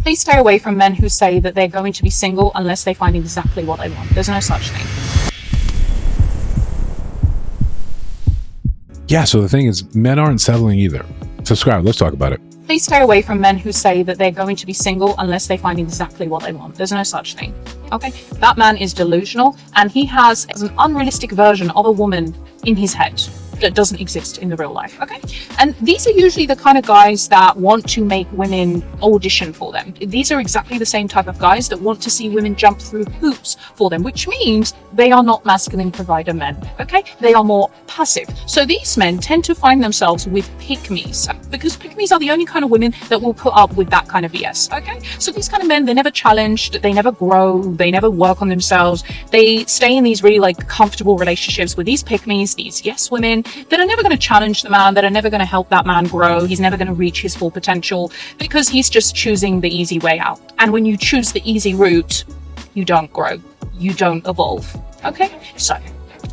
Please stay away from men who say that they're going to be single unless they find exactly what they want. There's no such thing. Yeah, so the thing is, men aren't settling either. Subscribe, let's talk about it. Please stay away from men who say that they're going to be single unless they find exactly what they want. There's no such thing. Okay? That man is delusional, and he has an unrealistic version of a woman in his head that doesn't exist in the real life. Okay? And these are usually the kind of guys that want to make women audition for them. These are exactly the same type of guys that want to see women jump through hoops for them, which means they are not masculine provider men. Okay? They are more passive. So these men tend to find themselves with pick-me's, because pick-me's are the only kind of women that will put up with that kind of BS. Okay? So these kind of men, they're never challenged, they never grow, they never work on themselves. They stay in these really like comfortable relationships with these pick-me's, these yes women, that are never going to challenge the man, that are never going to help that man grow. He's never going to reach his full potential because he's just choosing the easy way out. And when you choose the easy route, you don't grow, you don't evolve. Okay? So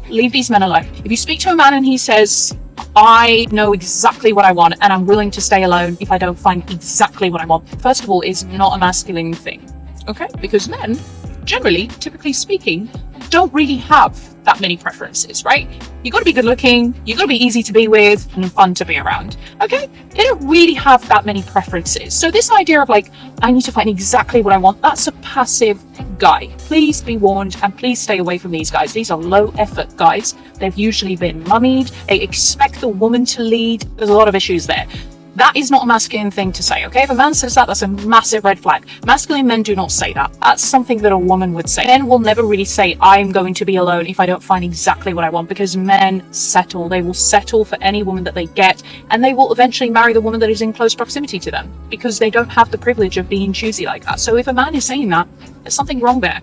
leave these men alone. If you speak to a man and he says, I know exactly what I want and I'm willing to stay alone if I don't find exactly what I want, first of all, it's not a masculine thing. Okay? Because men, generally, typically speaking, don't really have that many preferences, right? You got to be good looking, you got to be easy to be with and fun to be around. Okay? They don't really have that many preferences. So this idea of like, I need to find exactly what I want, that's a passive guy. Please be warned and please stay away from these guys. These are low effort guys. They've usually been mummied. They expect the woman to lead. There's a lot of issues there. That is not a masculine thing to say, okay? If a man says that, that's a massive red flag. Masculine men do not say that. That's something that a woman would say. Men will never really say, I'm going to be alone if I don't find exactly what I want, because men settle. They will settle for any woman that they get, and they will eventually marry the woman that is in close proximity to them, because they don't have the privilege of being choosy like that. So if a man is saying that, there's something wrong there.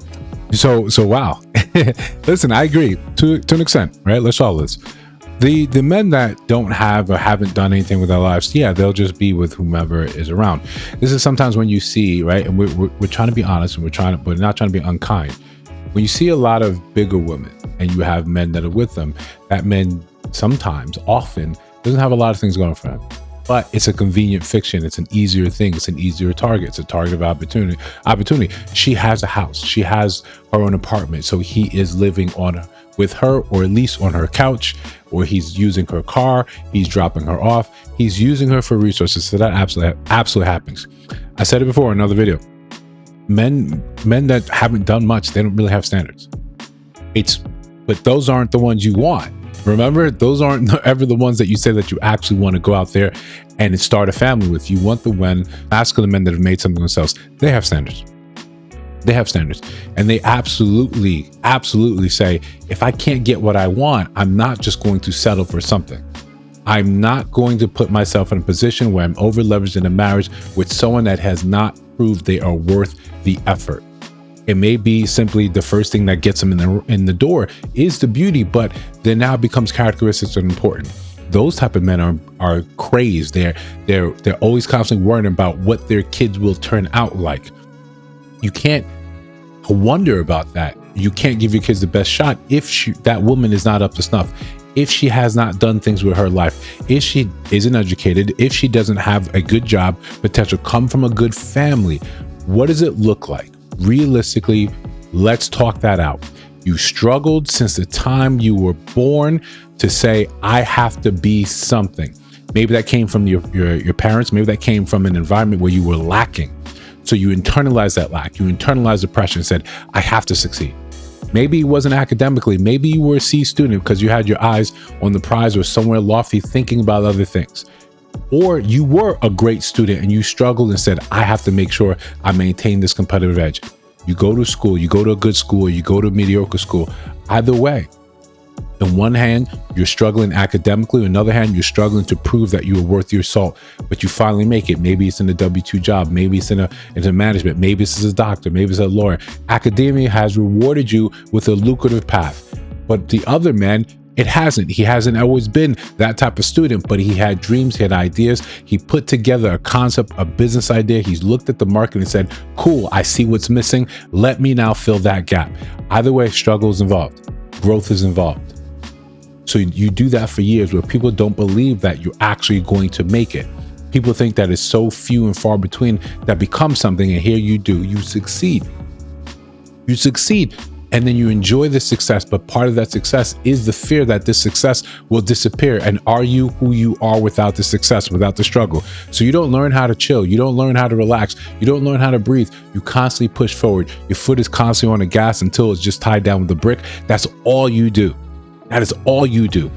So wow. Listen, I agree to an extent, right? Let's solve this. The men that don't have or haven't done anything with their lives, yeah, they'll just be with whomever is around. This is sometimes when you see, right, and we're trying to be honest, and we're not trying to be unkind. When you see a lot of bigger women and you have men that are with them, that men sometimes, often, doesn't have a lot of things going for them. But it's a convenient fiction. It's an easier thing. It's an easier target. It's a target of opportunity. She has a house. She has her own apartment. So he is living with her, or at least on her couch, or he's using her car. He's dropping her off. He's using her for resources. So that absolutely happens. I said it before in another video. Men that haven't done much, they don't really have standards. But those aren't the ones you want. Remember, those aren't ever the ones that you say that you actually want to go out there and start a family with. You want the masculine men that have made something themselves. They have standards. They have standards. And they absolutely say, if I can't get what I want, I'm not just going to settle for something. I'm not going to put myself in a position where I'm over leveraged in a marriage with someone that has not proved they are worth the effort. It may be simply the first thing that gets them in the door is the beauty, but then now becomes characteristics that are important. Those type of men are crazed. They're always constantly worrying about what their kids will turn out like. You can't wonder about that. You can't give your kids the best shot if that woman is not up to snuff, if she has not done things with her life, if she isn't educated, if she doesn't have a good job, potential, come from a good family. What does it look like? Realistically, let's talk that out. You struggled since the time you were born to say, I have to be something. Maybe that came from your parents. Maybe that came from an environment where you were lacking. So you internalized that lack. You internalized depression and said, I have to succeed. Maybe it wasn't academically. Maybe you were a C student because you had your eyes on the prize or somewhere lofty thinking about other things. Or you were a great student and you struggled and said, I have to make sure I maintain this competitive edge. You go to school, you go to a good school, you go to a mediocre school. Either way, on one hand, you're struggling academically. On the other hand, you're struggling to prove that you are worth your salt, but you finally make it. Maybe it's in a W-2 job. Maybe it's into management. Maybe it's as a doctor. Maybe it's a lawyer. Academia has rewarded you with a lucrative path. But the other man, it hasn't. He hasn't always been that type of student, but he had dreams, he had ideas. He put together a concept, a business idea. He's looked at the market and said, cool, I see what's missing. Let me now fill that gap. Either way, struggle is involved. Growth is involved. So you do that for years where people don't believe that you're actually going to make it. People think that it's so few and far between that become something, and here you do, you succeed. You succeed, and then you enjoy the success, but part of that success is the fear that this success will disappear. And are you who you are without the success, without the struggle? So you don't learn how to chill, you don't learn how to relax, you don't learn how to breathe. You constantly push forward. Your foot is constantly on the gas until it's just tied down with a brick. That's all you do. That is all you do.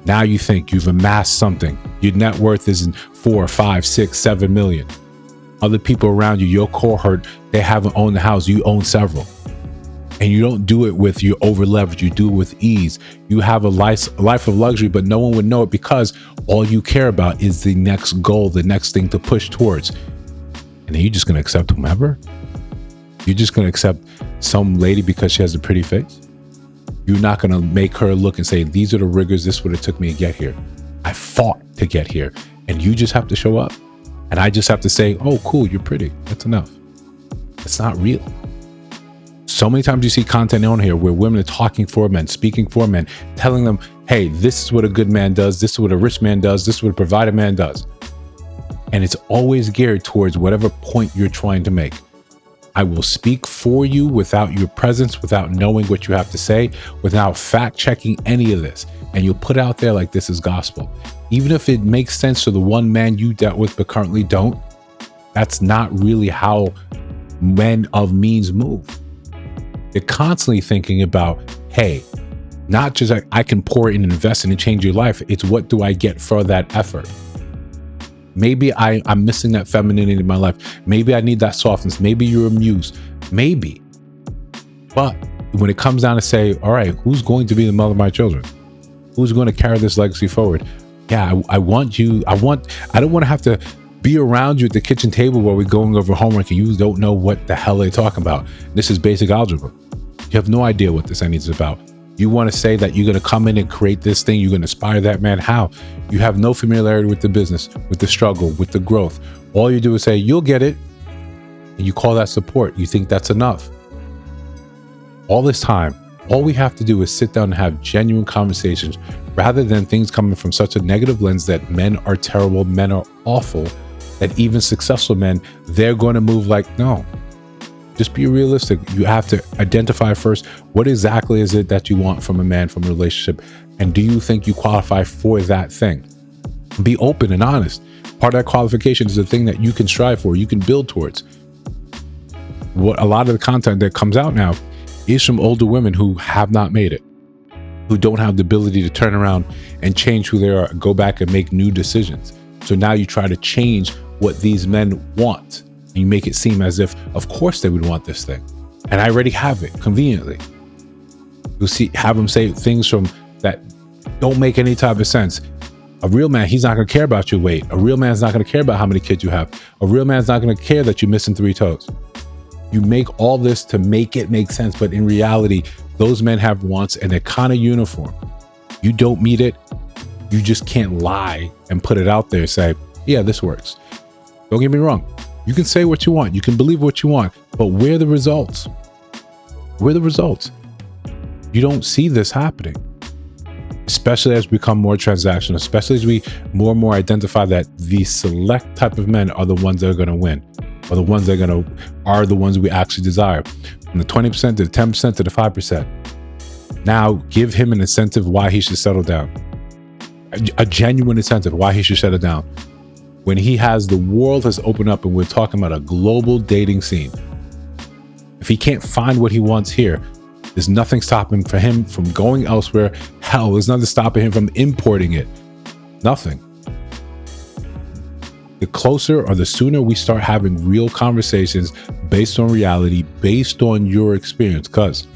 Now you think you've amassed something. Your net worth is in 4, 5, 6, 7 million. Other people around you, your cohort, they haven't owned the house. You own several. And you don't do it with your over leverage. You do it with ease. You have a life of luxury, but no one would know it because all you care about is the next goal, the next thing to push towards. And then you're just going to accept whomever? You're just going to accept some lady because she has a pretty face? You're not going to make her look and say, these are the rigors. This is what it took me to get here. I fought to get here. And you just have to show up. And I just have to say, oh, cool, you're pretty. That's enough. It's not real. So many times you see content on here where women are talking for men, speaking for men, telling them, hey, this is what a good man does. This is what a rich man does. This is what a provider man does. And it's always geared towards whatever point you're trying to make. I will speak for you without your presence, without knowing what you have to say, without fact checking any of this. And you'll put it out there like this is gospel. Even if it makes sense to the one man you dealt with but currently don't, that's not really how men of means move. They're constantly thinking about, hey, not just like I can pour in and invest in and change your life. It's what do I get for that effort? Maybe I'm missing that femininity in my life. Maybe I need that softness. Maybe you're a muse. Maybe. But when it comes down to say, all right, who's going to be the mother of my children? Who's going to carry this legacy forward? Yeah, I want you. I don't want to have to be around you at the kitchen table while we're going over homework and you don't know what the hell they're talking about. This is basic algebra. You have no idea what this is about. You want to say that you're going to come in and create this thing. You're going to inspire that man. How? You have no familiarity with the business, with the struggle, with the growth. All you do is say, you'll get it. And you call that support. You think that's enough. All this time, all we have to do is sit down and have genuine conversations rather than things coming from such a negative lens that men are terrible, men are awful, that even successful men, they're going to move like, no. Just be realistic. You have to identify first, what exactly is it that you want from a man, from a relationship? And do you think you qualify for that thing? Be open and honest. Part of that qualification is the thing that you can strive for, you can build towards. What a lot of the content that comes out now is from older women who have not made it, who don't have the ability to turn around and change who they are, go back and make new decisions. So now you try to change what these men want. And you make it seem as if, of course, they would want this thing. And I already have it conveniently. You'll see, have them say things from that don't make any type of sense. A real man, he's not going to care about your weight. A real man's not going to care about how many kids you have. A real man's not going to care that you're missing 3 toes. You make all this to make it make sense. But in reality, those men have wants and they're kind of uniform. You don't meet it. You just can't lie and put it out there and say, yeah, this works. Don't get me wrong. You can say what you want. You can believe what you want. But where are the results? Where are the results? You don't see this happening. Especially as we become more transactional, especially as we more and more identify that the select type of men are the ones that are going to win, or the ones that are the ones we actually desire. From the 20% to the 10% to the 5%. Now give him an incentive why he should settle down. A genuine incentive why he should settle down. When he has, the world has opened up and we're talking about a global dating scene. If he can't find what he wants here, there's nothing stopping for him from going elsewhere. Hell, there's nothing stopping him from importing it. Nothing. The closer or the sooner we start having real conversations based on reality, based on your experience, because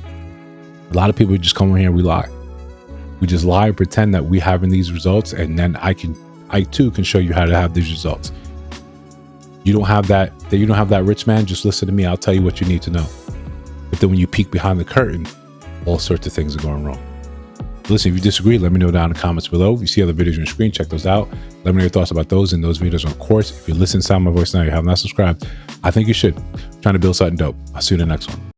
a lot of people just come in here and we lie. We just lie and pretend that we're having these results, and then I too can show you how to have these results. You don't have that rich man, just listen to me. I'll tell you what you need to know. But then when you peek behind the curtain, all sorts of things are going wrong. Listen, if you disagree, let me know down in the comments below. If you see other videos on your screen, check those out. Let me know your thoughts about those and those videos. Of course, if you're listening to my voice now, you have not subscribed, I think you should. I'm trying to build something dope. I'll see you in the next one.